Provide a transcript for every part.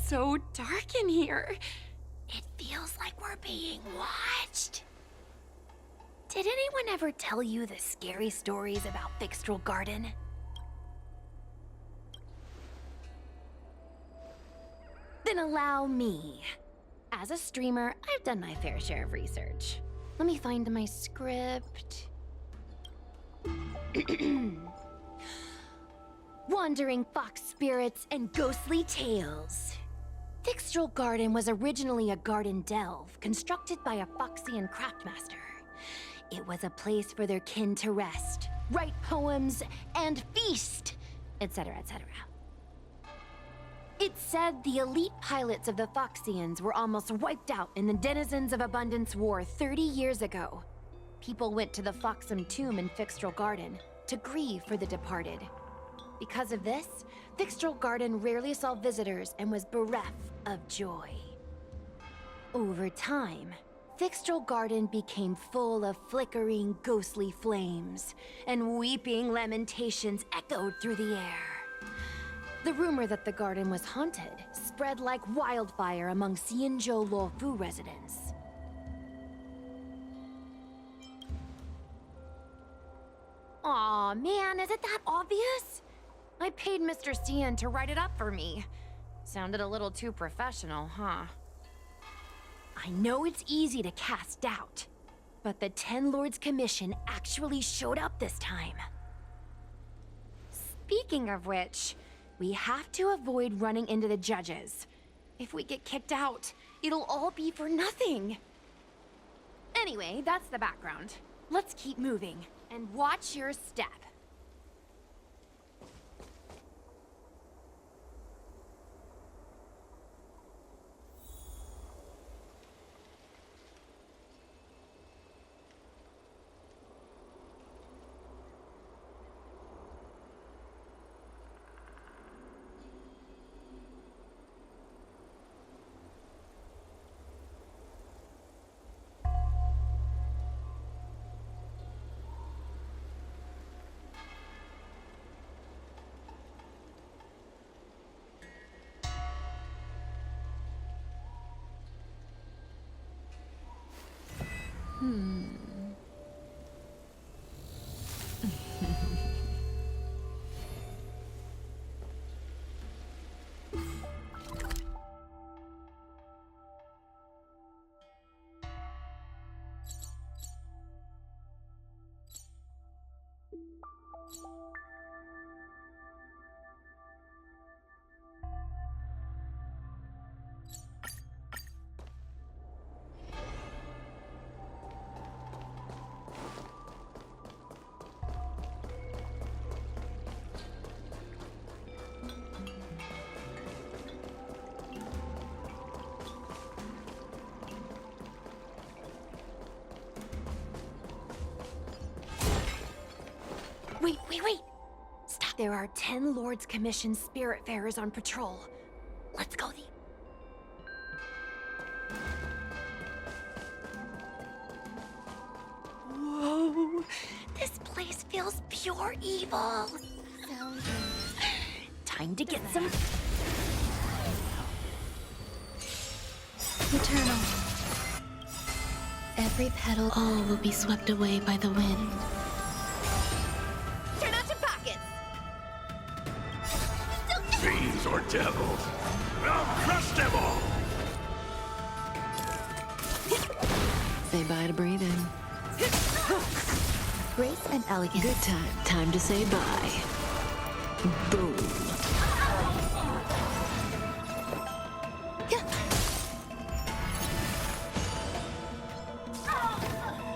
so dark in here. It feels like we're being watched. Did anyone ever tell you the scary stories about Fixtral Garden? Then allow me. As a streamer, I've done my fair share of research. Let me find my script. Wandering fox spirits and ghostly tales. Fixtral Garden was originally a garden delve constructed by a Foxian craftmaster. It was a place for their kin to rest, write poems, and feast, etc., etc. It said the elite pilots of the Foxians were almost wiped out in the Denizens of Abundance War 30 years ago. People went to the Foxum tomb in Fixtral Garden to grieve for the departed. Because of this, Fixtral Garden rarely saw visitors and was bereft of joy. Over time, Fixtral Garden became full of flickering, ghostly flames, and weeping lamentations echoed through the air. The rumor that the garden was haunted spread like wildfire among Xianzhou Luofu residents. Aw, man, is it that obvious? I paid Mr. Xian to write it up for me. Sounded a little too professional, huh? I know it's easy to cast doubt, but the Ten Lords Commission actually showed up this time. Speaking of which, we have to avoid running into the judges. If we get kicked out, it'll all be for nothing. Anyway, that's the background. Let's keep moving, and watch your step. Wait! Stop. There are 10 Lords Commission Spiritfarers on patrol. Let's go. Whoa! This place feels pure evil. Time to get some... Eternal. Every petal, all will be swept away by the wind. Turn out your pockets! Fiends or devils, I'll crush them all! Say bye to breathing. Grace and elegance. Good time. Time to say bye. Boom.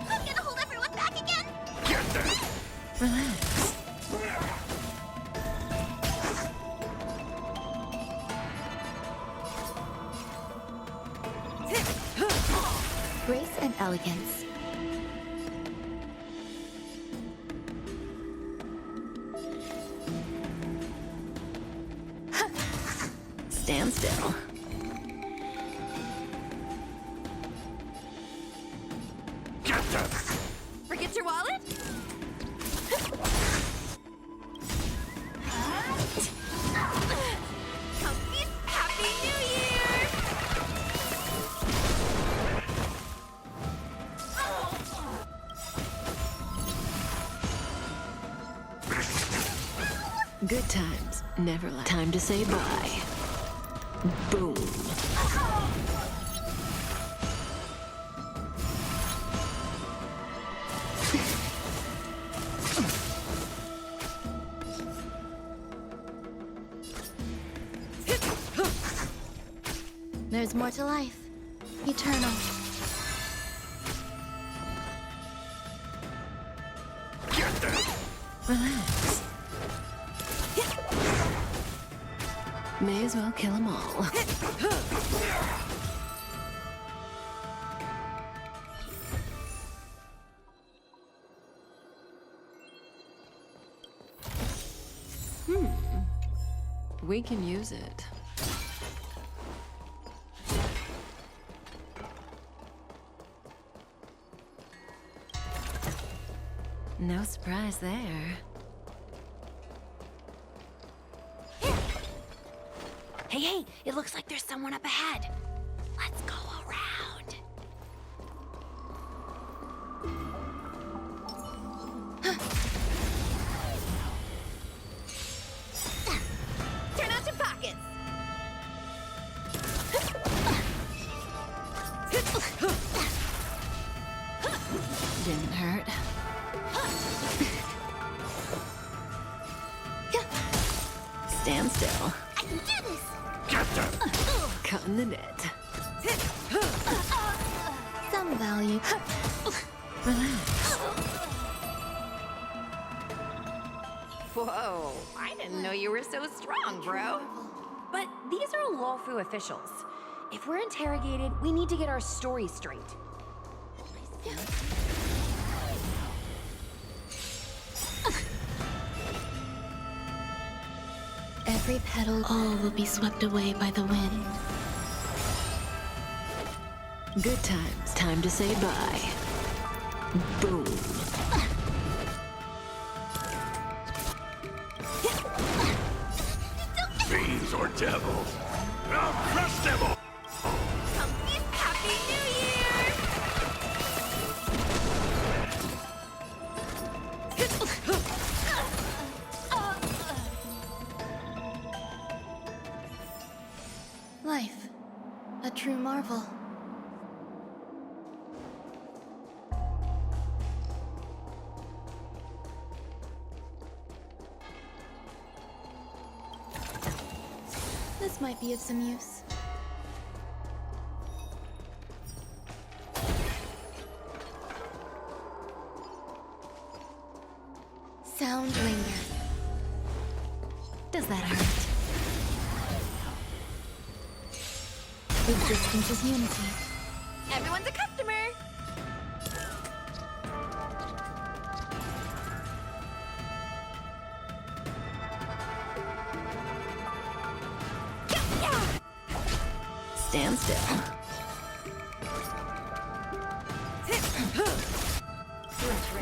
I'm gonna hold everyone back again! Get them! Relax. Grace and elegance. Stand still. Get them! Forget your wallet? Happy New Year! Good times, never last. Time to say bye. Boom. There's more to life. Eternal. Get that! Relax. May as well kill them all. We can use it. No surprise there. Hey, it looks like there's someone up ahead. Let's go around. Turn out your pockets. Didn't hurt. Stand still. I can do this! Get that! Cut in the net. Some value. Relax. Whoa, I didn't know you were so strong, bro. But these are Lawfu officials. If we're interrogated, we need to get our story straight. Every petal, all will be swept away by the wind. Good times. Time to say bye. Boom. Fiends or devils, I'll crush them all! Happy New Year! Life. A true marvel. This might be of some use. Sound linger. Does that hurt? Existence is unity. Everyone's a customer! Stand still.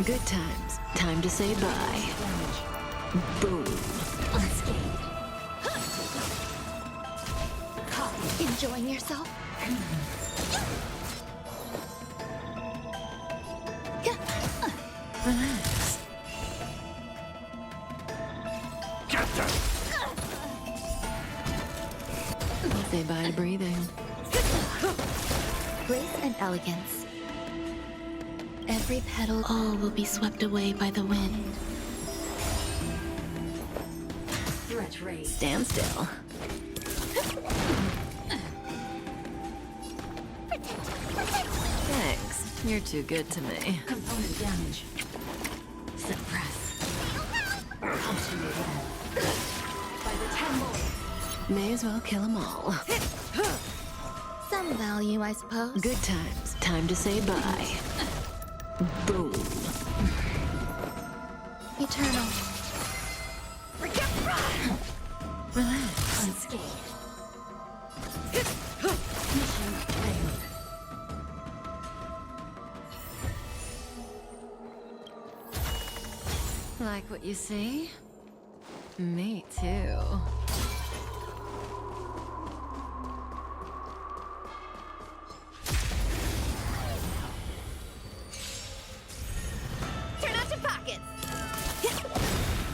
Good times. Time to say bye. Boom. Enjoying yourself? Relax. Get that! Say bye to breathing. Grace and elegance. Every petal, all will be swept away by the wind. Stand still. Thanks. You're too good to me. Component damage. Suppress. Consummate. By the temple. May as well kill them all. Some value, I suppose. Good times. Time to say bye. Boom. Eternal. Relax. Unscathed. Mission failed. Like what you see? Me too. Turn out your pockets!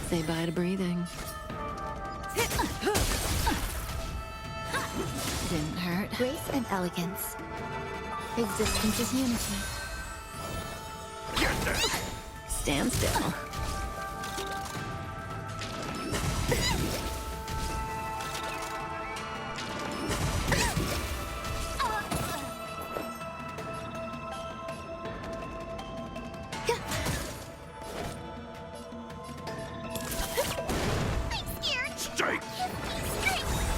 Say bye to breathing. Didn't hurt. Grace and elegance. Existence is unity. Get there! Stand still. Strike!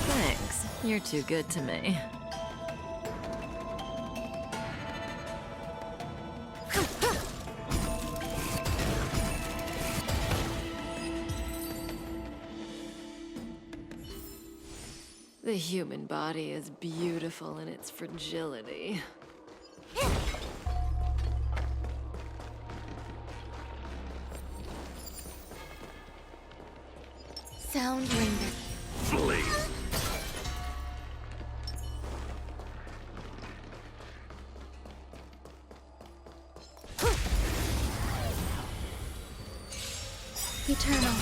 Thanks. You're too good to me. The human body is beautiful in its fragility. Sound linger. Flee! Eternal.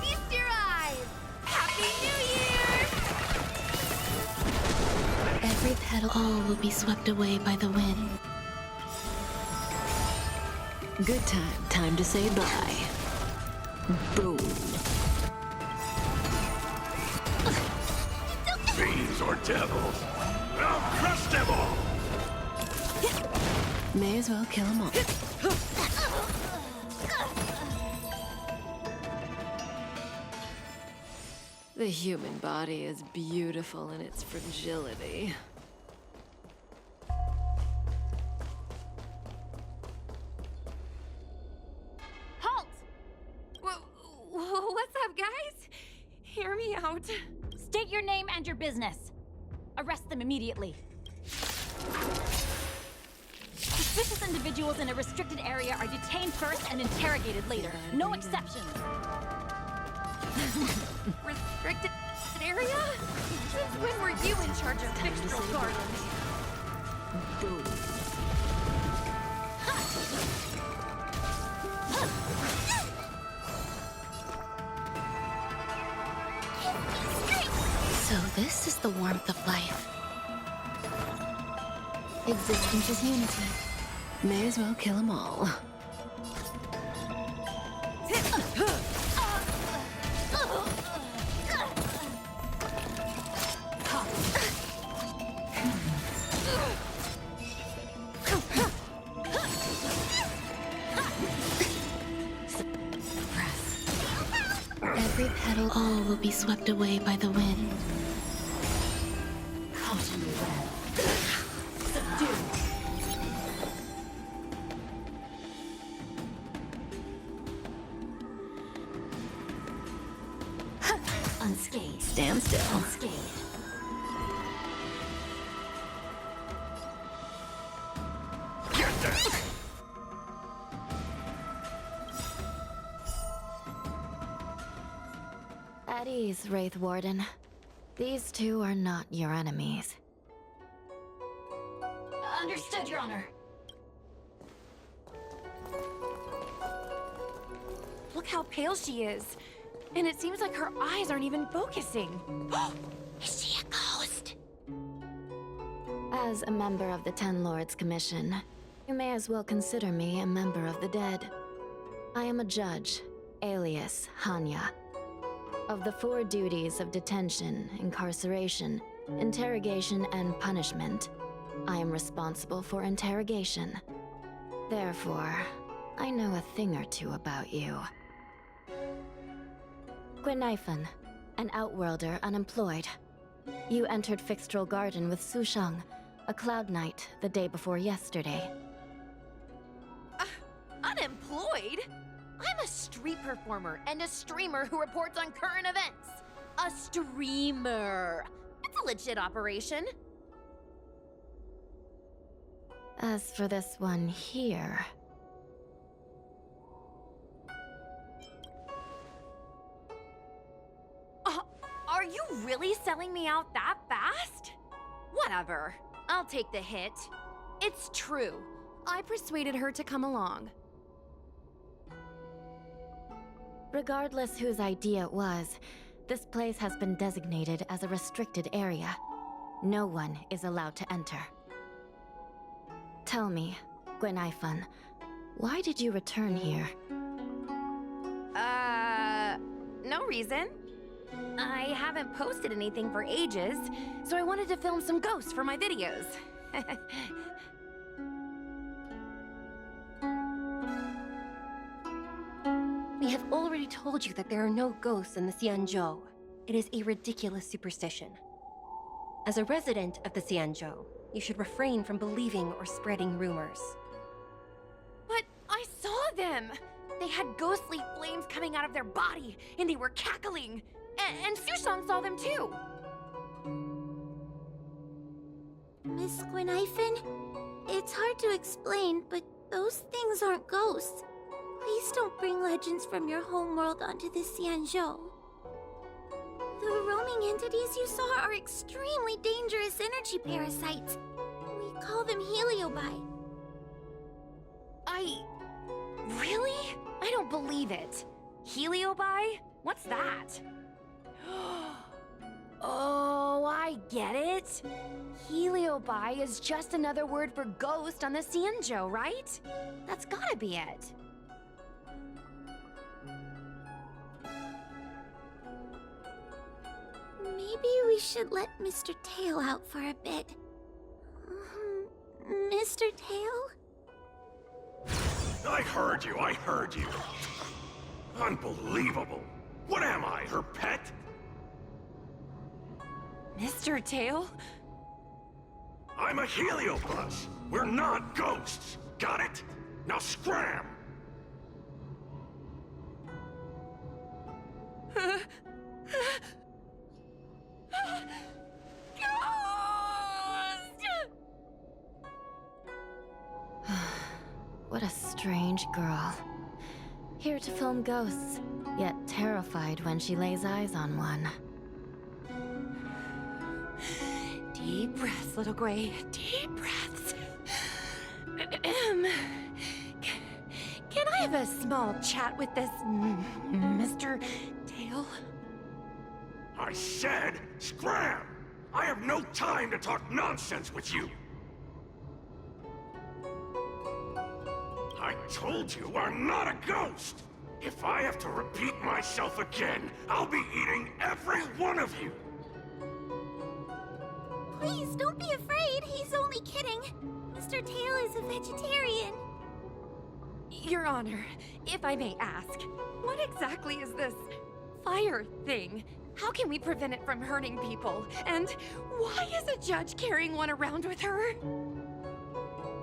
Feast your eyes! Happy New Year! Every petal, all will be swept away by the wind. Good time. Time to say bye. Boom. Fiends or devils! I'll crush them all! May as well kill them all. The human body is beautiful in its fragility. Halt! What's up, guys? Hear me out. State your name and your business. Arrest them immediately. Suspicious individuals in a restricted area are detained first and interrogated later. No exceptions. Restricted area? Since when were you in charge of Fixtral Gardens? Boom. So this is the warmth of life. Existence is unity. May as well kill them all. Every petal, all will be swept away by the wind. Caution the web. Subdue. Unscathed. Stand still. Unscathed. Get there! At ease, Wraith Warden. These two are not your enemies. Understood, Your Honor. Look how pale she is. And it seems like her eyes aren't even focusing. Is she a ghost? As a member of the Ten Lords Commission, you may as well consider me a member of the dead. I am a judge, alias Hanya. Of the 4 duties of detention, incarceration, interrogation, and punishment, I am responsible for interrogation. Therefore, I know a thing or two about you. Guinaifen, an outworlder unemployed. You entered Fixtral Garden with Sushang, a Cloud Knight, the day before yesterday. Unemployed? I'm a street performer and a streamer who reports on current events. A streamer. It's a legit operation. As for this one here... Are you really selling me out that fast? Whatever. I'll take the hit. It's true. I persuaded her to come along. Regardless whose idea it was, this place has been designated as a restricted area. No one is allowed to enter. Tell me, Gwenaifan, why did you return here? No reason. I haven't posted anything for ages, so I wanted to film some ghosts for my videos. We have already told you that there are no ghosts in the Xianzhou. It is a ridiculous superstition. As a resident of the Xianzhou, you should refrain from believing or spreading rumors. But I saw them! They had ghostly flames coming out of their body, and they were cackling! And Sushang saw them too! Miss Gwenaifan, it's hard to explain, but those things aren't ghosts. Please don't bring legends from your homeworld onto the Xianzhou. The roaming entities you saw are extremely dangerous energy parasites. We call them heliobi. Really? I don't believe it. Heliobi? What's that? Oh, I get it. Heliobi is just another word for ghost on the Xianzhou, right? That's gotta be it. Maybe we should let Mr. Tail out for a bit. Mr. Tail? I heard you, I heard you. Unbelievable. What am I, her pet? Mr. Tail? I'm a heliobus. We're not ghosts. Got it? Now scram! What a strange girl. Here to film ghosts, yet terrified when she lays eyes on one. Deep breaths, little Gray. Deep breaths. Can I have a small chat with this Mr. Tail? I said scram! I have no time to talk nonsense with you! I told you I'm not a ghost! If I have to repeat myself again, I'll be eating every one of you! Please, don't be afraid. He's only kidding. Mr. Tail is a vegetarian. Your Honor, if I may ask, what exactly is this fire thing? How can we prevent it from hurting people? And why is a judge carrying one around with her?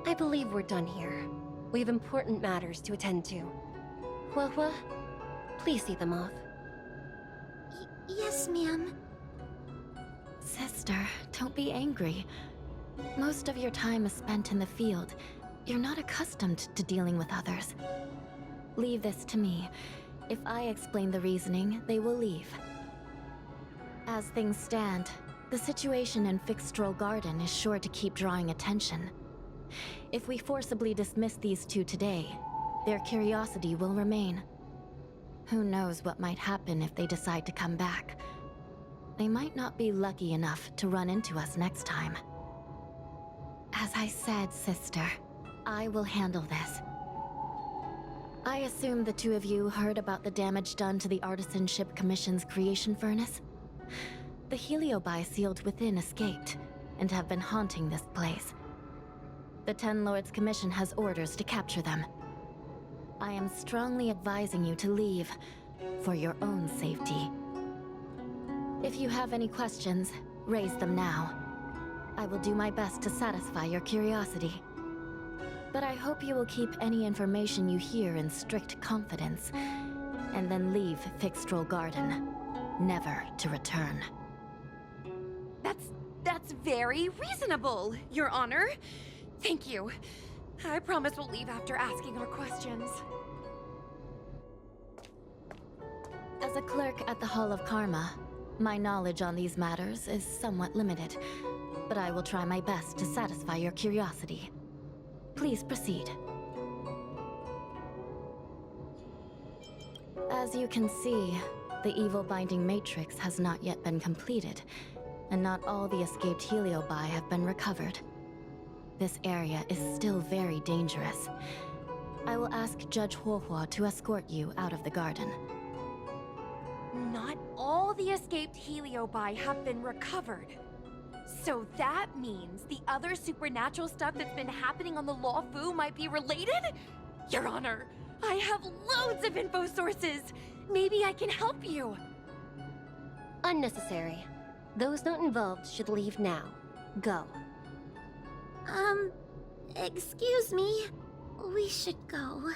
I believe we're done here. We have important matters to attend to. Hua, please see them off. Yes, ma'am. Sister, don't be angry. Most of your time is spent in the field. You're not accustomed to dealing with others. Leave this to me. If I explain the reasoning, they will leave. As things stand, the situation in Fixstrol Garden is sure to keep drawing attention. If we forcibly dismiss these two today, their curiosity will remain. Who knows what might happen if they decide to come back. They might not be lucky enough to run into us next time. As I said, sister, I will handle this. I assume the two of you heard about the damage done to the Artisanship Commission's creation furnace? The heliobi sealed within escaped, and have been haunting this place. The Ten Lords Commission has orders to capture them. I am strongly advising you to leave, for your own safety. If you have any questions, raise them now. I will do my best to satisfy your curiosity. But I hope you will keep any information you hear in strict confidence, and then leave Fixstrol Garden, never to return. That's very reasonable, Your Honor. Thank you. I promise we'll leave after asking our questions. As a clerk at the Hall of Karma, my knowledge on these matters is somewhat limited, but I will try my best to satisfy your curiosity. Please proceed. As you can see, the evil binding matrix has not yet been completed, and not all the escaped heliobi have been recovered. This area is still very dangerous. I will ask Judge Huohua to escort you out of the garden. Not all the escaped heliobi have been recovered. So that means the other supernatural stuff that's been happening on the Law Fu might be related? Your Honor, I have loads of info sources. Maybe I can help you. Unnecessary. Those not involved should leave now. Go. Excuse me. We should go.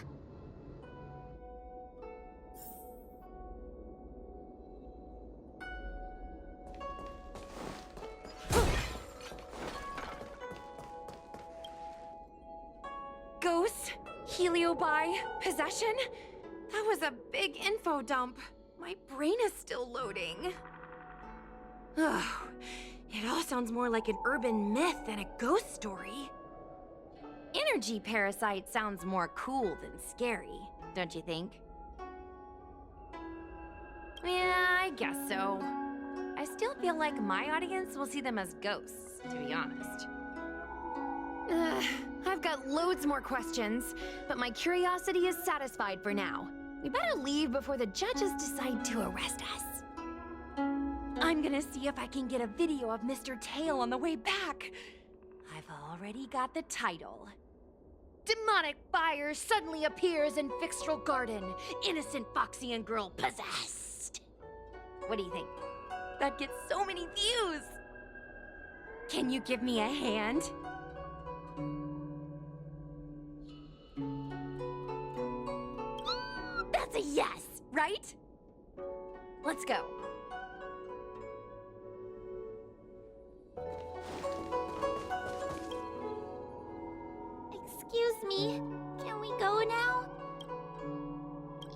Ghosts, heliobi, possession? That was a big info dump. My brain is still loading. Oh, it all sounds more like an urban myth than a ghost story. Energy parasite sounds more cool than scary, don't you think? Yeah, I guess so. I still feel like my audience will see them as ghosts, to be honest. I've got loads more questions, but my curiosity is satisfied for now. We better leave before the judges decide to arrest us. I'm gonna see if I can get a video of Mr. Tail on the way back. I've already got the title. Demonic fire suddenly appears in Fixtral Garden. Innocent Foxian girl possessed. What do you think? That gets so many views. Can you give me a hand? That's a yes, right? Let's go. Excuse me. Can we go now?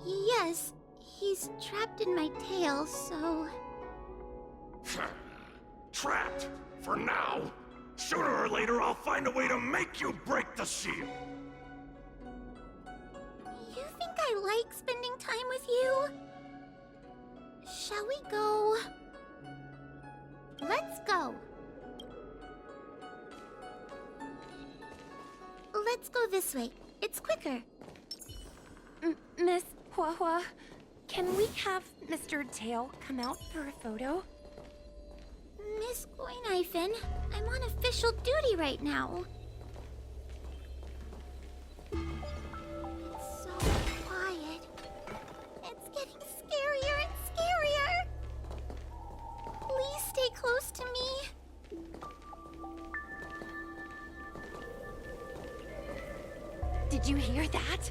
Yes. He's trapped in my tail, so... Trapped? For now? Sooner or later, I'll find a way to make you break the seal. You think I like spending time with you? Shall we go? Let's go. Let's go this way. It's quicker. Miss Huahua, can we have Mr. Tail come out for a photo? Miss Guinaifen, I'm on official duty right now. It's so quiet. It's getting scarier and scarier. Please stay close to me. Did you hear that?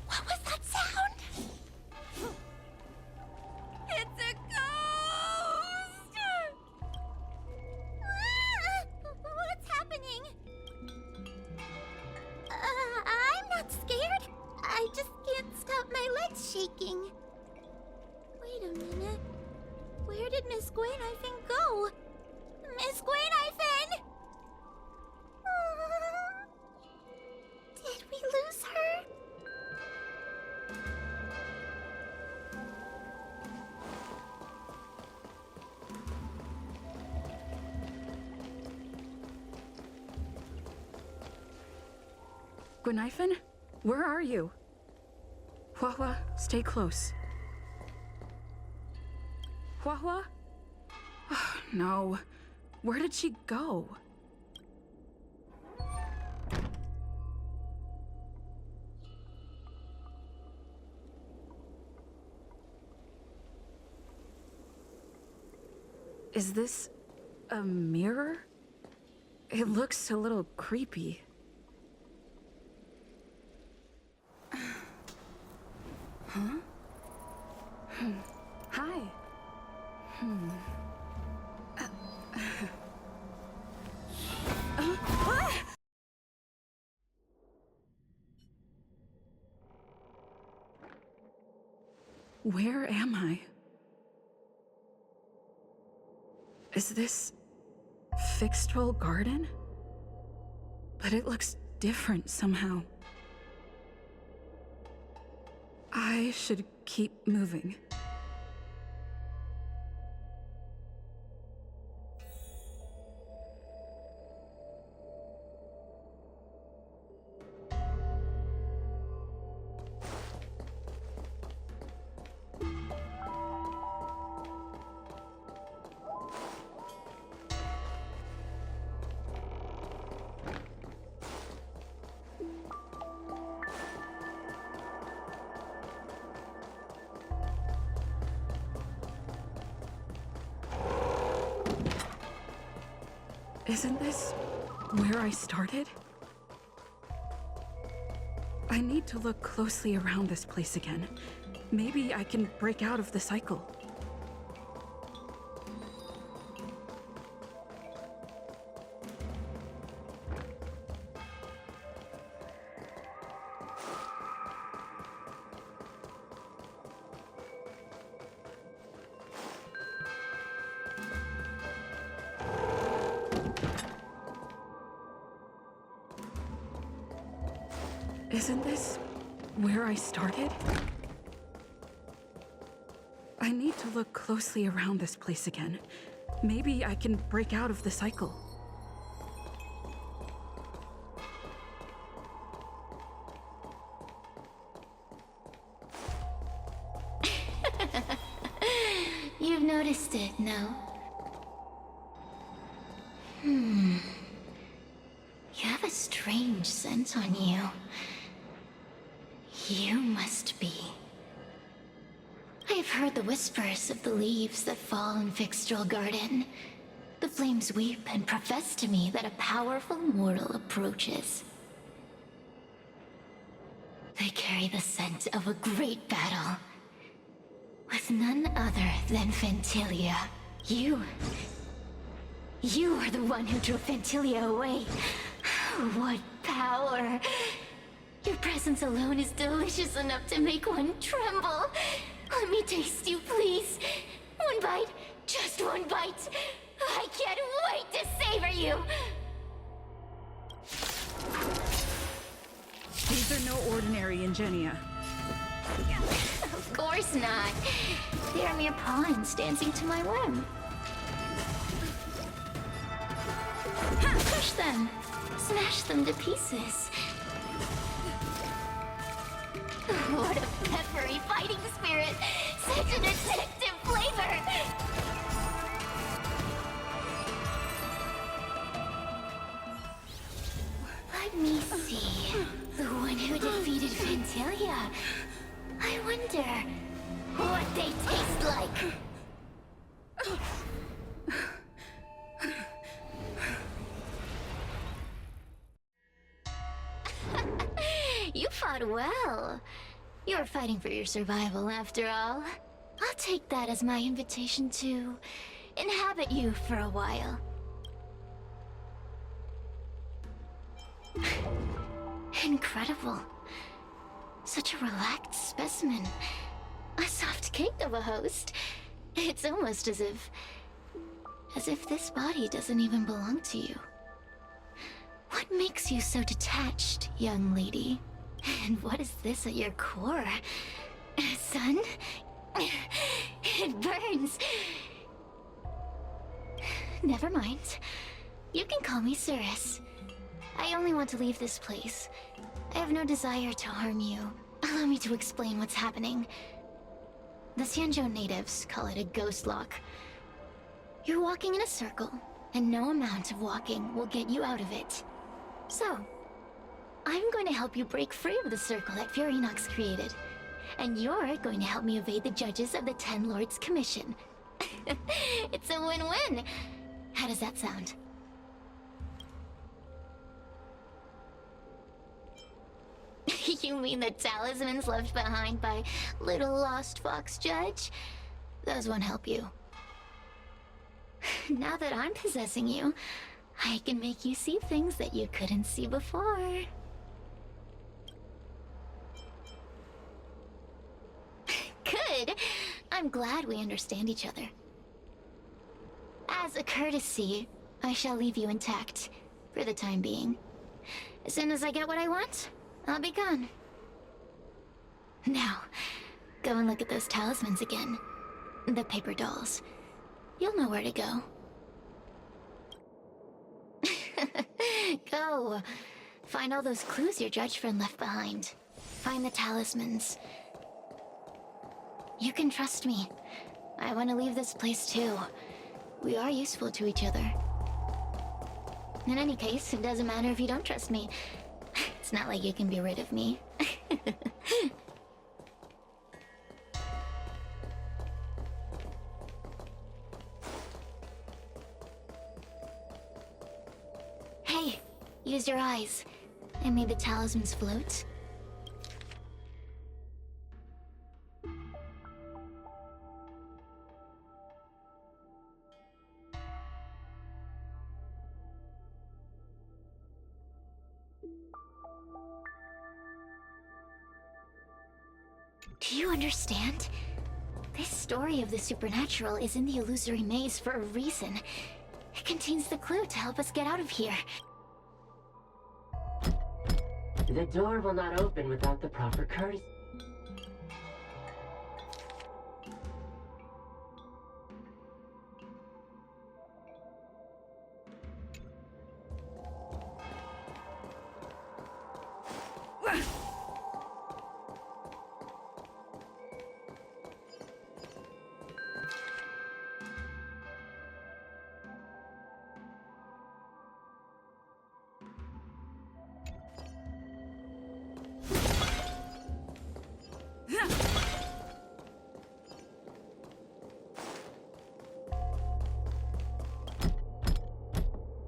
What was that sound? It's a ghost! What's happening? I'm not scared. I just can't stop my legs shaking. Wait a minute. Where did Miss Guinaifen go? Miss Guinaifen! Did we lose her? Guinaifen? Where are you? Huahua, stay close. Huahua? Oh, no. Where did she go? Is this a mirror? It looks a little creepy. Huh? Hi. Where am I? Is this Fixtral Garden? But it looks different somehow. I should keep moving. Isn't this where I started? I need to look closely around this place again. Maybe I can break out of the cycle. Isn't this where I started? I need to look closely around this place again. Maybe I can break out of the cycle. You've noticed it, no? You have a strange scent on you. You must be. I have heard the whispers of the leaves that fall in Fixtral Garden. The flames weep and profess to me that a powerful mortal approaches. They carry the scent of a great battle, with none other than Ventilia. You are the one who drove Ventilia away. What power! Your presence alone is delicious enough to make one tremble. Let me taste you, please. One bite, just one bite. I can't wait to savor you. These are no ordinary Ingenia. Of course not. They are mere pawns dancing to my whim. Crush them. Smash them to pieces. What a peppery fighting spirit! Such an addictive flavor! Let me see. The one who defeated Ventilia. I wonder what they taste like. You fought well. You were fighting for your survival, after all. I'll take that as my invitation to inhabit you for a while. Incredible. Such a relaxed specimen. A soft cake of a host. It's almost as if this body doesn't even belong to you. What makes you so detached, young lady? And what is this at your core? Sun? It burns. Never mind. You can call me Cirrus. I only want to leave this place. I have no desire to harm you. Allow me to explain what's happening. The Xianzhou natives call it a ghost lock. You're walking in a circle, and no amount of walking will get you out of it. So, I'm going to help you break free of the circle that Furinox created. And you're going to help me evade the judges of the Ten Lords Commission. It's a win-win! How does that sound? You mean the talismans left behind by little lost fox judge? Those won't help you. Now that I'm possessing you, I can make you see things that you couldn't see before. Good! I'm glad we understand each other. As a courtesy, I shall leave you intact, for the time being. As soon as I get what I want, I'll be gone. Now, Go and look at those talismans again. The paper dolls. You'll know where to go. Go. Find all those clues your judge friend left behind. Find the talismans. You can trust me. I want to leave this place too. We are useful to each other. In any case, it doesn't matter if you don't trust me. It's not like you can be rid of me. Hey, use your eyes. I made the talismans float. Do you understand? This story of the supernatural is in the illusory maze for a reason. It contains the clue to help us get out of here. The door will not open without the proper courtesy.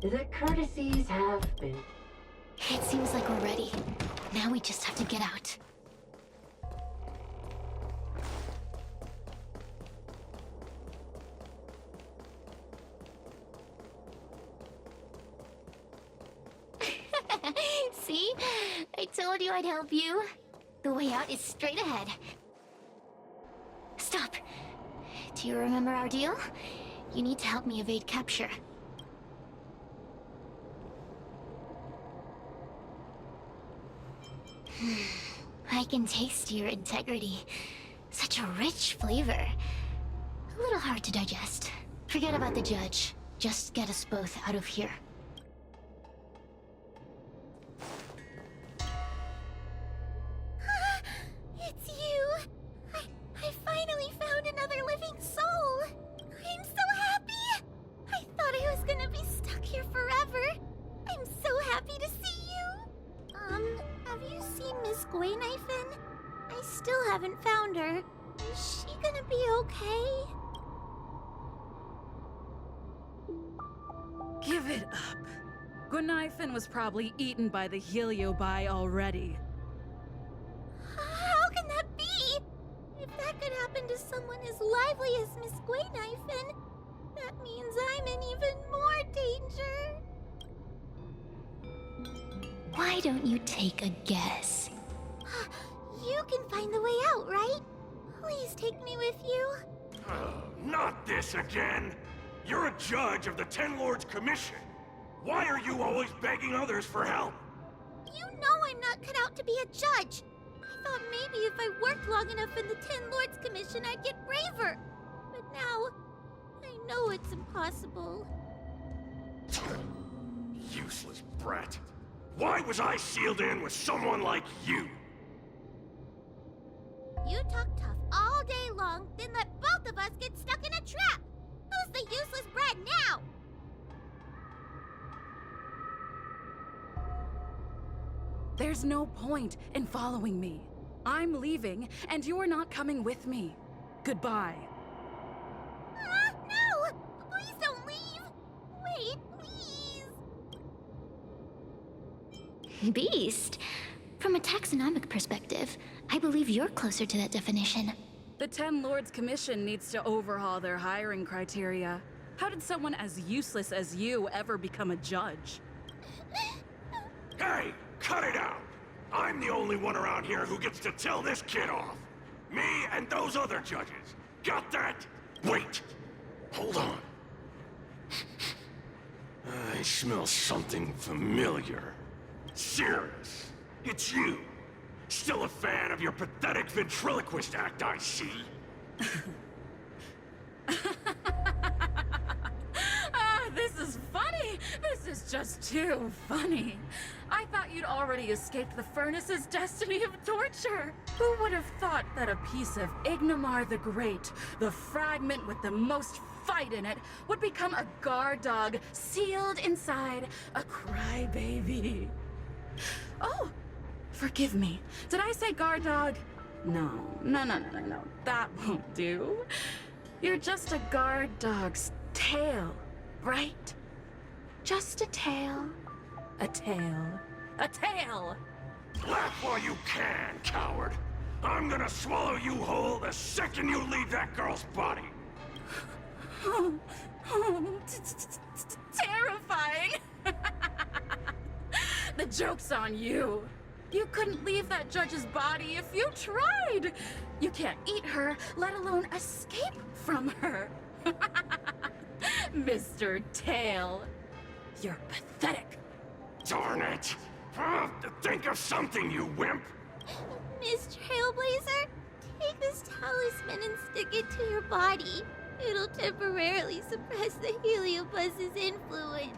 The courtesies have been... It seems like we're ready. Now we just have to get out. See? I told you I'd help you. The way out is straight ahead. Stop. Do you remember our deal? You need to help me evade capture. I can taste your integrity. Such a rich flavor. A little hard to digest. Forget about the judge. Just get us both out of here. It's you! I finally found another living soul! I'm so happy! I thought I was gonna be stuck here forever. I'm so happy to see you! Have you seen Miss Gwaynifin? I still haven't found her. Is she gonna be okay? Give it up. Gwaynifin was probably eaten by the Heliobi already. How can that be? If that could happen to someone as lively as Miss Gwaynifin, that means I'm in even more danger. Why don't you take a guess? You can find the way out, right? Please take me with you. Not this again! You're a judge of the Ten Lords Commission. Why are you always begging others for help? You know I'm not cut out to be a judge. I thought maybe if I worked long enough in the Ten Lords Commission, I'd get braver. But now, I know it's impossible. Useless brat. Why was I sealed in with someone like you? You talk tough all day long, then let both of us get stuck in a trap. Who's the useless brat now? There's no point in following me. I'm leaving, and you're not coming with me. Goodbye. No! Please don't leave! Wait, please! Beast? From a taxonomic perspective, I believe you're closer to that definition. The Ten Lords Commission needs to overhaul their hiring criteria. How did someone as useless as you ever become a judge? Hey, cut it out! I'm the only one around here who gets to tell this kid off. Me and those other judges. Got that? Wait. Hold on. I smell something familiar. Cirrus, it's you. Still a fan of your pathetic ventriloquist act, I see. This is funny! This is just too funny. I thought you'd already escaped the furnace's destiny of torture. Who would have thought that a piece of Ignomar the Great, the fragment with the most fight in it, would become a guard dog sealed inside a crybaby? Oh, forgive me. Did I say guard dog? No. That won't do. You're just a guard dog's tail, right? Just a tail. A tail. A tail! Laugh while you can, coward. I'm gonna swallow you whole the second you leave that girl's body. Terrifying! The joke's on you. You couldn't leave that judge's body if you tried. You can't eat her, let alone escape from her. Mr. Tail, you're pathetic. Darn it! Think of something, you wimp! Miss Trailblazer, take this talisman and stick it to your body. It'll temporarily suppress the Heliobuzz's influence.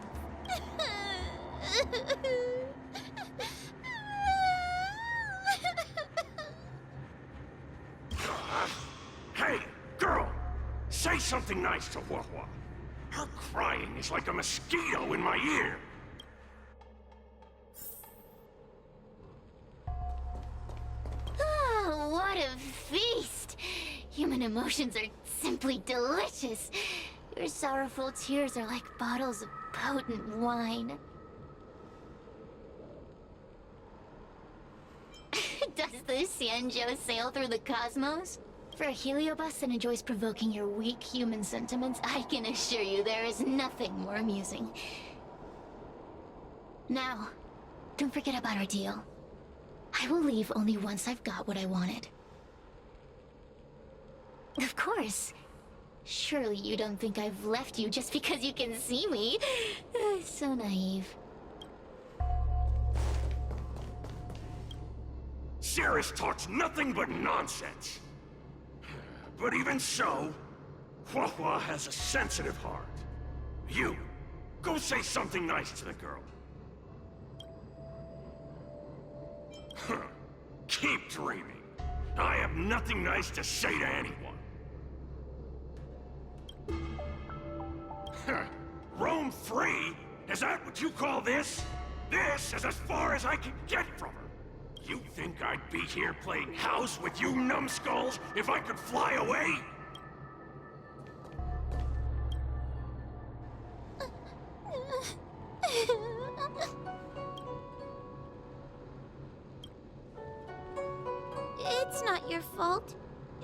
Hey, girl! Say something nice to Wahwa. Her crying is like a mosquito in my ear. Oh, what a feast! Human emotions are simply delicious. Your sorrowful tears are like bottles of potent wine. Does the Xianzhou sail through the cosmos? For a Heliobus that enjoys provoking your weak human sentiments, I can assure you there is nothing more amusing. Now, don't forget about our deal. I will leave only once I've got what I wanted. Of course. Surely you don't think I've left you just because you can see me. So naive. Cirrus talks nothing but nonsense. But even so, Wahwa has a sensitive heart. You, go say something nice to the girl. Keep dreaming. I have nothing nice to say to anyone. Roam free? Is that what you call this? This is as far as I can get from her. You think I'd be here playing house with you numbskulls if I could fly away? It's not your fault.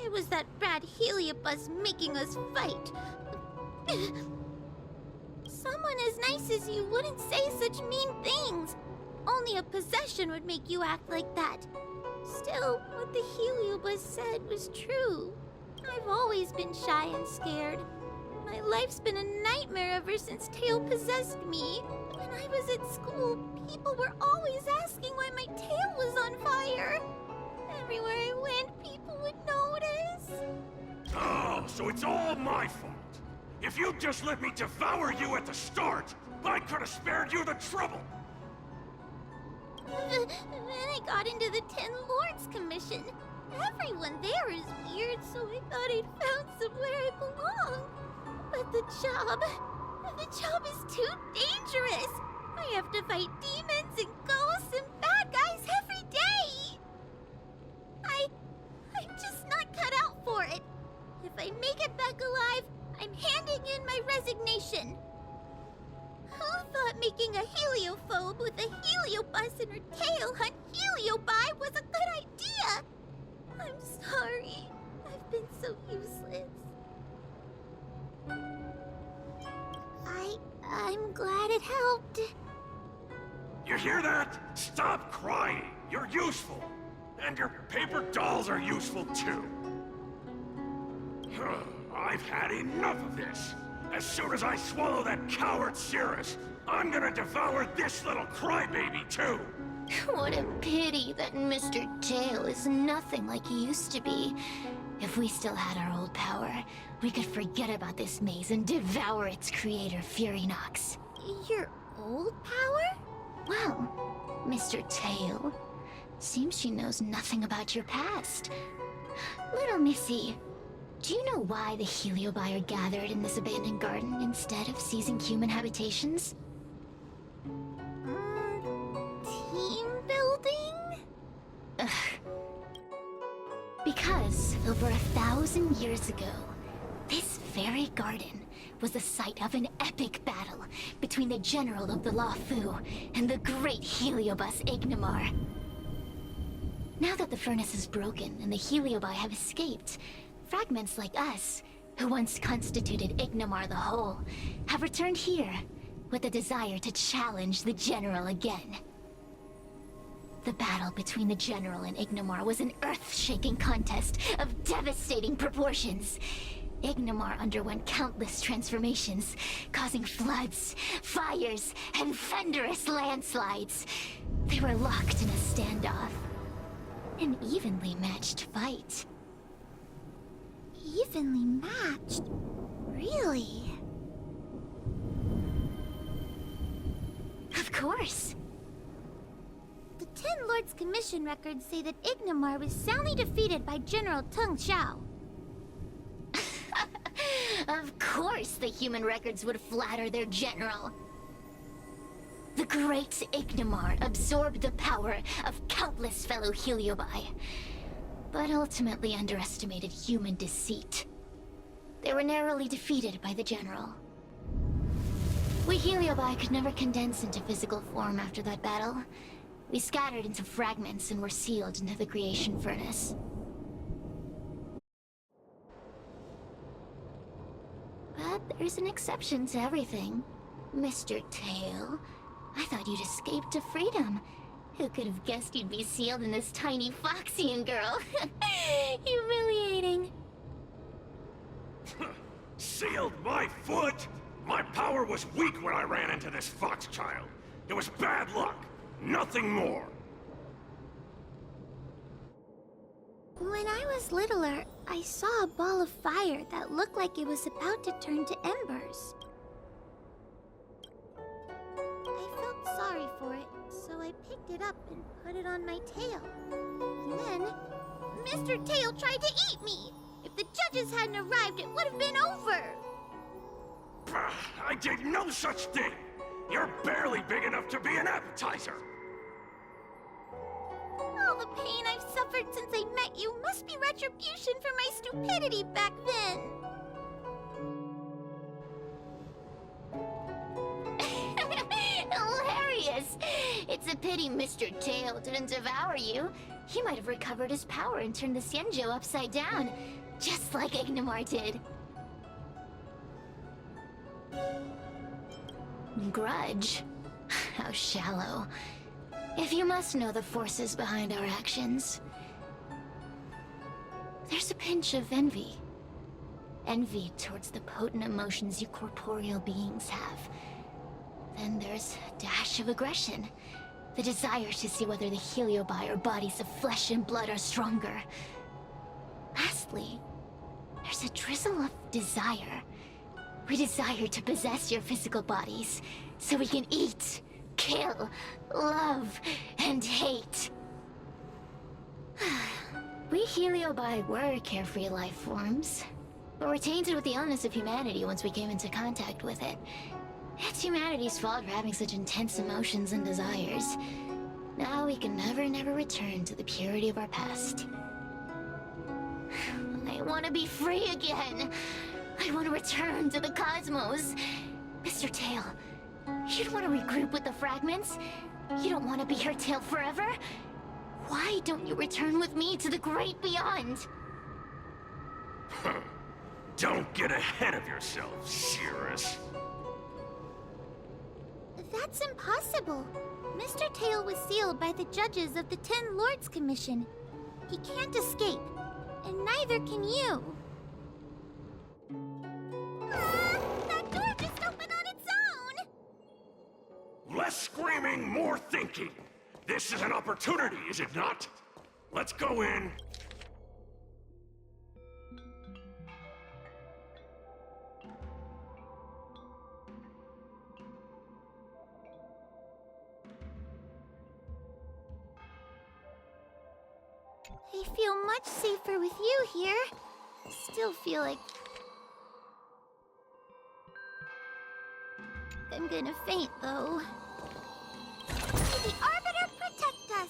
It was that bad Heliobus making us fight. Someone as nice as you wouldn't say such mean things. Only a possession would make you act like that. Still, what the Heliobus said was true. I've always been shy and scared. My life's been a nightmare ever since Tail possessed me. When I was at school, people were always asking why my tail was on fire. Everywhere I went, people would notice. Oh, so it's all my fault. If you'd just let me devour you at the start, I could have spared you the trouble. Then I got into the Ten Lords Commission. Everyone there is weird, so I thought I'd found somewhere I belong. But the job is too dangerous. I have to fight demons and ghosts and bad guys every day. I'm just not cut out for it. If I make it back alive, I'm handing in my resignation. Who thought making a heliophobe with a heliobus and her tail hunt heliobi was a good idea? I'm sorry. I've been so useless. I'm glad it helped. You hear that? Stop crying. You're useful. And your paper dolls are useful too. I've had enough of this. As soon as I swallow that coward Cirrus, I'm gonna devour this little crybaby too. What a pity that Mr. Tail is nothing like he used to be. If we still had our old power, we could forget about this maze and devour its creator, Furynox. Your old power? Well, Mr. Tail, seems she knows nothing about your past. Little Missy, do you know why the Heliobi are gathered in this abandoned garden instead of seizing human habitations? Team building? Ugh. Because over 1,000 years ago, this very garden was the site of an epic battle between the general of the Luofu and the great Heliobus Ignimar. Now that the furnace is broken and the Heliobi have escaped, fragments like us, who once constituted Ignimar the Whole, have returned here with the desire to challenge the general again. The battle between the general and Ignimar was an earth-shaking contest of devastating proportions. Ignimar underwent countless transformations, causing floods, fires, and thunderous landslides. They were locked in a standoff. An evenly matched fight. Evenly matched? Really? Of course. The Ten Lords Commission records say that Ignimar was soundly defeated by General Tung Xiao. Of course the human records would flatter their general. The great Ignimar absorbed the power of countless fellow Heliobi, but ultimately underestimated human deceit. They were narrowly defeated by the general. We Heliobi could never condense into physical form after that battle. We scattered into fragments and were sealed into the creation furnace. But there's an exception to everything. Mr. Tail, I thought you'd escaped to freedom. Who could have guessed you'd be sealed in this tiny Foxian girl? Humiliating. Sealed my foot? My power was weak when I ran into this fox child. It was bad luck. Nothing more. When I was littler, I saw a ball of fire that looked like it was about to turn to embers. I felt sorry for it, so I picked it up and put it on my tail. And then, Mr. Tail tried to eat me! If the judges hadn't arrived, it would have been over! I did no such thing! You're barely big enough to be an appetizer! All the pain I've suffered since I met you must be retribution for my stupidity back then! Hilarious! It's a pity Mr. Tail didn't devour you. He might have recovered his power and turned the Xianzhou upside down, just like Ignimar did. Grudge? How shallow. If you must know the forces behind our actions, there's a pinch of envy. Envy towards the potent emotions you corporeal beings have. Then there's a dash of aggression. The desire to see whether the Heliobi or bodies of flesh and blood are stronger. Lastly, there's a drizzle of desire. We desire to possess your physical bodies, so we can eat, kill, love, and hate. We Heliobi were carefree life forms, but were tainted with the illness of humanity once we came into contact with it. It's humanity's fault for having such intense emotions and desires. Now we can never return to the purity of our past. I want to be free again. I want to return to the cosmos. Mr. Tail, you don't want to regroup with the fragments? You don't want to be her tail forever? Why don't you return with me to the great beyond? Don't get ahead of yourself, Cirrus. That's impossible. Mr. Tail was sealed by the judges of the Ten Lords Commission. He can't escape, and neither can you. That door just opened on its own! Less screaming, more thinking. This is an opportunity, is it not? Let's go in. I feel much safer with you here. Still feel like I'm gonna faint, though. May the Arbiter protect us!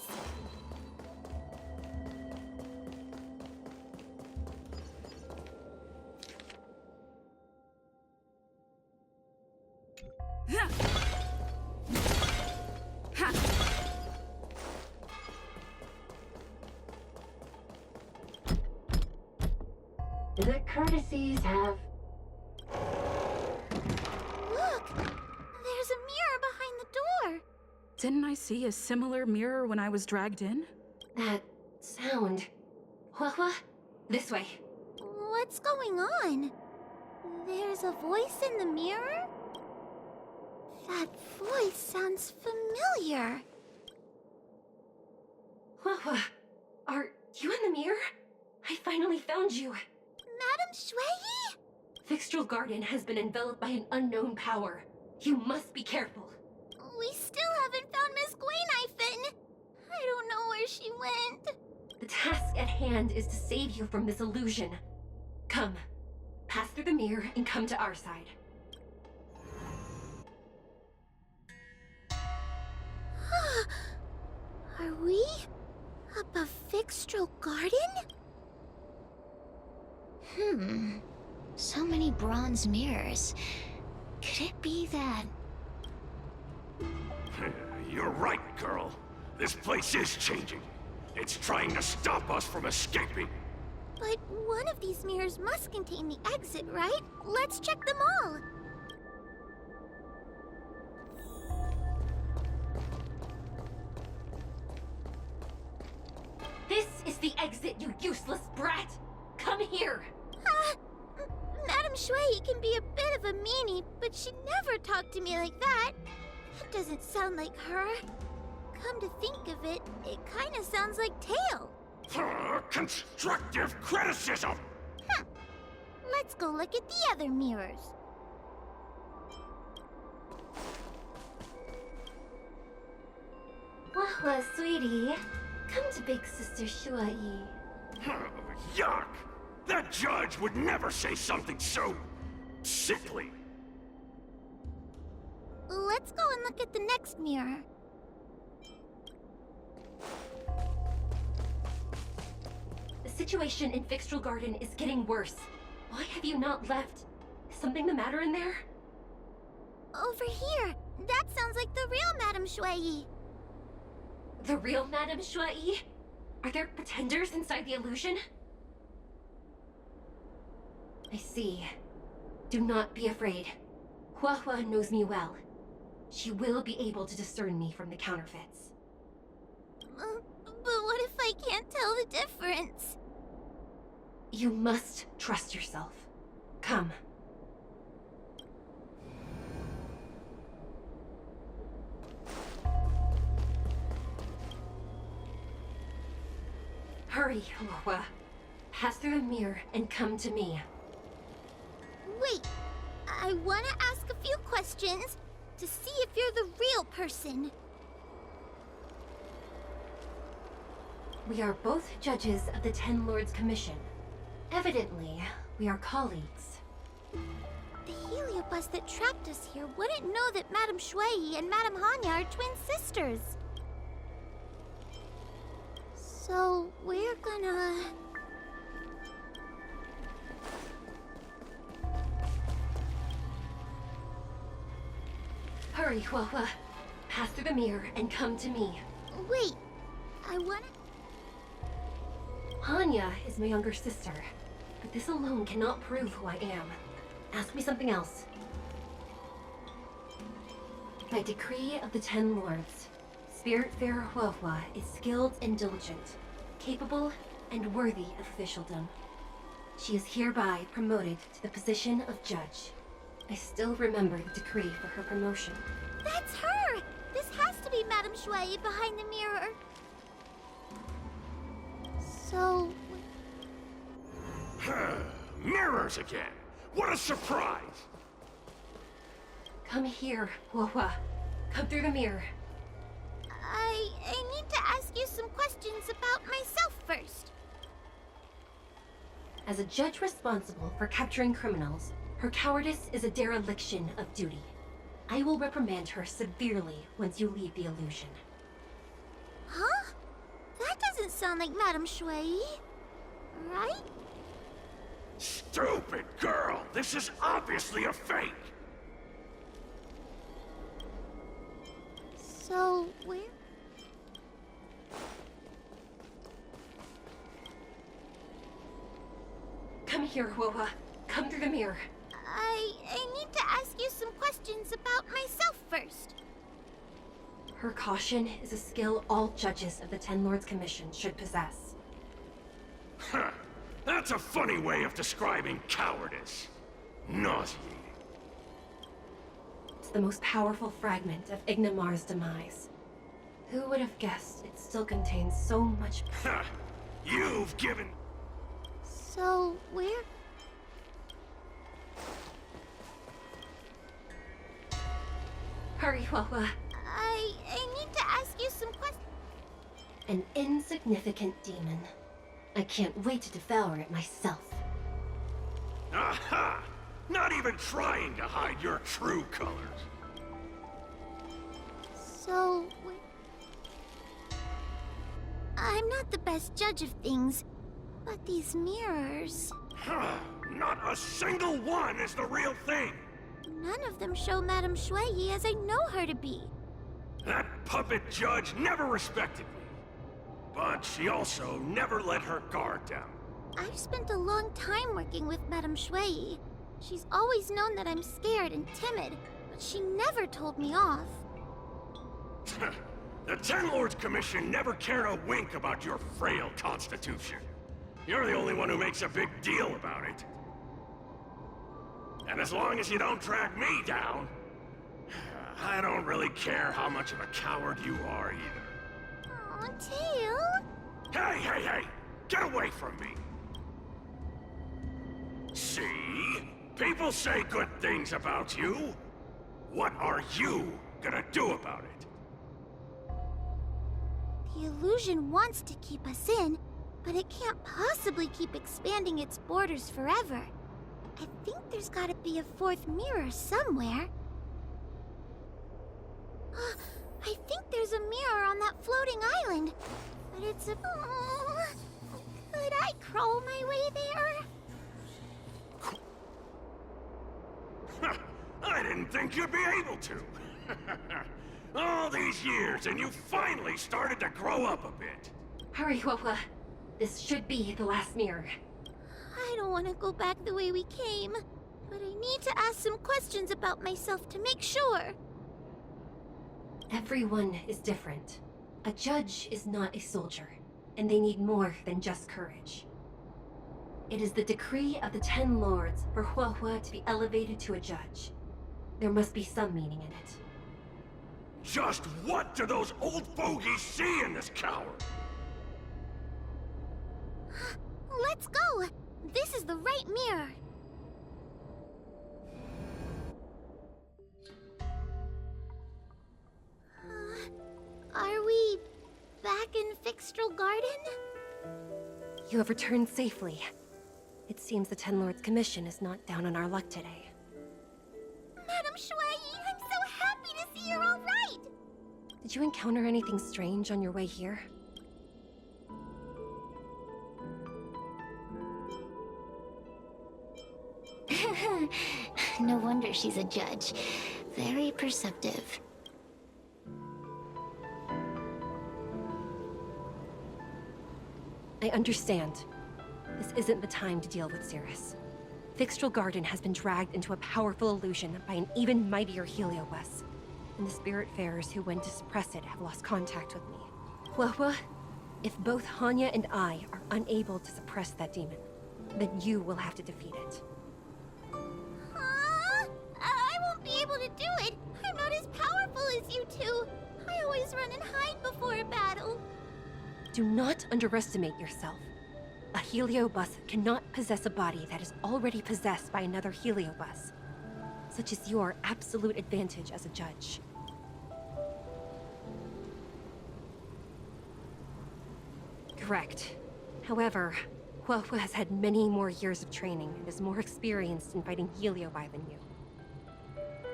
The courtesies have... Look! There's a mirror behind the door! Didn't I see a similar mirror when I was dragged in? That sound. Hua, this way. What's going on? There's a voice in the mirror? That voice sounds familiar. Hua, are you in the mirror? I finally found you. Madam Shui? Fixtral Garden has been enveloped by an unknown power. You must be careful. We still haven't found Miss Gwaynifin. I don't know where she went. The task at hand is to save you from this illusion. Come, pass through the mirror and come to our side. Are we above Fixtral Garden? So many bronze mirrors. Could it be that... You're right, girl. This place is changing. It's trying to stop us from escaping. But one of these mirrors must contain the exit, right? Let's check them all. This is the exit, you useless brat! Come here! Madam Shui can be a bit of a meanie, but she never talked to me like that. That doesn't sound like her. Come to think of it, it kinda sounds like Tail. Constructive criticism! Let's go look at the other mirrors. Wahwa, sweetie. Come to Big Sister Shui. Yuck! That judge would never say something so... sickly. Let's go and look at the next mirror. The situation in Fixtral Garden is getting worse. Why have you not left? Is something the matter in there? Over here. That sounds like the real Madam Shui. The real Madame Shui? Are there pretenders inside the illusion? I see. Do not be afraid. Hua knows me well. She will be able to discern me from the counterfeits. But what if I can't tell the difference? You must trust yourself. Come. Hurry, Hua. Pass through the mirror and come to me. Wait, I want to ask a few questions to see if you're the real person. We are both judges of the Ten Lords Commission. Evidently, we are colleagues. The heliobus that trapped us here wouldn't know that Madame Shui and Madame Hanya are twin sisters. So, we're gonna... Hurry, Hua. Pass through the mirror and come to me. Wait, I wanna... Hanya is my younger sister, but this alone cannot prove who I am. Ask me something else. By decree of the Ten Lords, Spiritfarer Hua is skilled and diligent, capable and worthy of officialdom. She is hereby promoted to the position of judge. I still remember the decree for her promotion. That's her! This has to be Madame Madame Shui behind the mirror. So... Mirrors again! What a surprise! Come here, Hua. Come through the mirror. I need to ask you some questions about myself first. As a judge responsible for capturing criminals, her cowardice is a dereliction of duty. I will reprimand her severely once you leave the illusion. Huh? That doesn't sound like Madame Shui. Right? Stupid girl! This is obviously a fake! So, where? Come here, Hua. Come through the mirror. I need to ask you some questions about myself first. Her caution is a skill all judges of the Ten Lords Commission should possess. Huh. That's a funny way of describing cowardice. Nauseating. It's the most powerful fragment of Ignamar's demise. Who would have guessed it still contains so much... Ha! You've given... So, where? Hurry, Hua. I need to ask you some questions. An insignificant demon. I can't wait to devour it myself. Aha! Not even trying to hide your true colors. So, I'm not the best judge of things, but these mirrors... Not a single one is the real thing! None of them show Madame Shui as I know her to be. That puppet judge never respected me. But she also never let her guard down. I've spent a long time working with Madame Shui. She's always known that I'm scared and timid, but she never told me off. The Ten Lords Commission never cared a wink about your frail constitution. You're the only one who makes a big deal about it. And as long as you don't drag me down, I don't really care how much of a coward you are either. Aw, Tail. Hey! Get away from me! See? People say good things about you. What are you gonna do about it? The illusion wants to keep us in, but it can't possibly keep expanding its borders forever. I think there's gotta be a fourth mirror somewhere. I think there's a mirror on that floating island, but it's a... could I crawl my way there? I didn't think you'd be able to. All these years, and you finally started to grow up a bit. Hurry, Hua. This should be the last mirror. I don't want to go back the way we came, but I need to ask some questions about myself to make sure. Everyone is different. A judge is not a soldier, and they need more than just courage. It is the decree of the Ten Lords for Hua to be elevated to a judge. There must be some meaning in it. Just what do those old fogies see in this coward? Let's go! This is the right mirror. Are we back in Fixtral Garden? You have returned safely. It seems the Ten Lords Commission is not down on our luck today. Madame Shui, I'm so happy to see you're all right! Did you encounter anything strange on your way here? No wonder she's a judge. Very perceptive. I understand. This isn't the time to deal with Cirrus. Fixtral Garden has been dragged into a powerful illusion by an even mightier Heliobus, and the Spiritfarers who went to suppress it have lost contact with me. Hua, if both Hanya and I are unable to suppress that demon, then you will have to defeat it. I won't be able to do it. I'm not as powerful as you two. I I always run and hide before a battle. Do not underestimate yourself. A heliobus cannot possess a body that is already possessed by another heliobus. Such is your absolute advantage as a judge. Correct. However, Huohu has had many more years of training and is more experienced in fighting heliobi than you.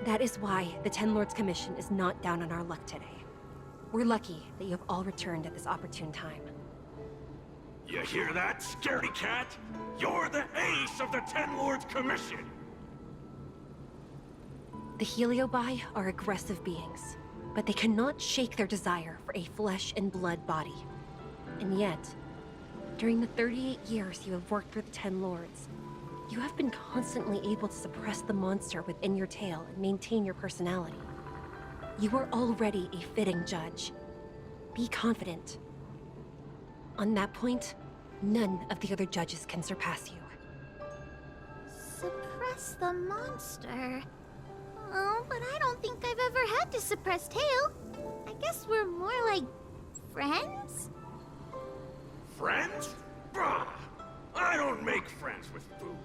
That is why the Ten Lords Commission is not down on our luck today. We're lucky that you have all returned at this opportune time. You hear that, scaredy cat? You're the ace of the Ten Lords Commission! The heliobi are aggressive beings, but they cannot shake their desire for a flesh and blood body. And yet, during the 38 years you have worked for the Ten Lords, you have been constantly able to suppress the monster within your tail and maintain your personality. You are already a fitting judge. Be confident. On that point, none of the other judges can surpass you. Suppress the monster. Oh, but I don't think I've ever had to suppress Tail. I guess we're more like friends? Friends? Bah! I don't make friends with food.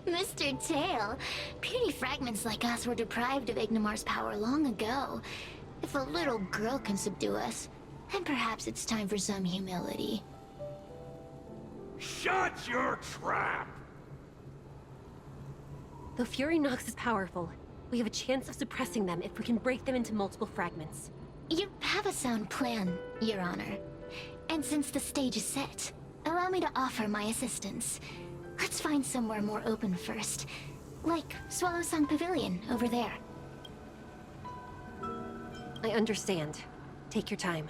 Mr. Tail, puny fragments like us were deprived of Ignimar's power long ago. If a little girl can subdue us, then perhaps it's time for some humility. Shut your trap! Though Fury Nox is powerful, we have a chance of suppressing them if we can break them into multiple fragments. You have a sound plan, Your Honor. And since the stage is set, allow me to offer my assistance. Let's find somewhere more open first. Like Swallow Song Pavilion, over there. I understand. Take your time.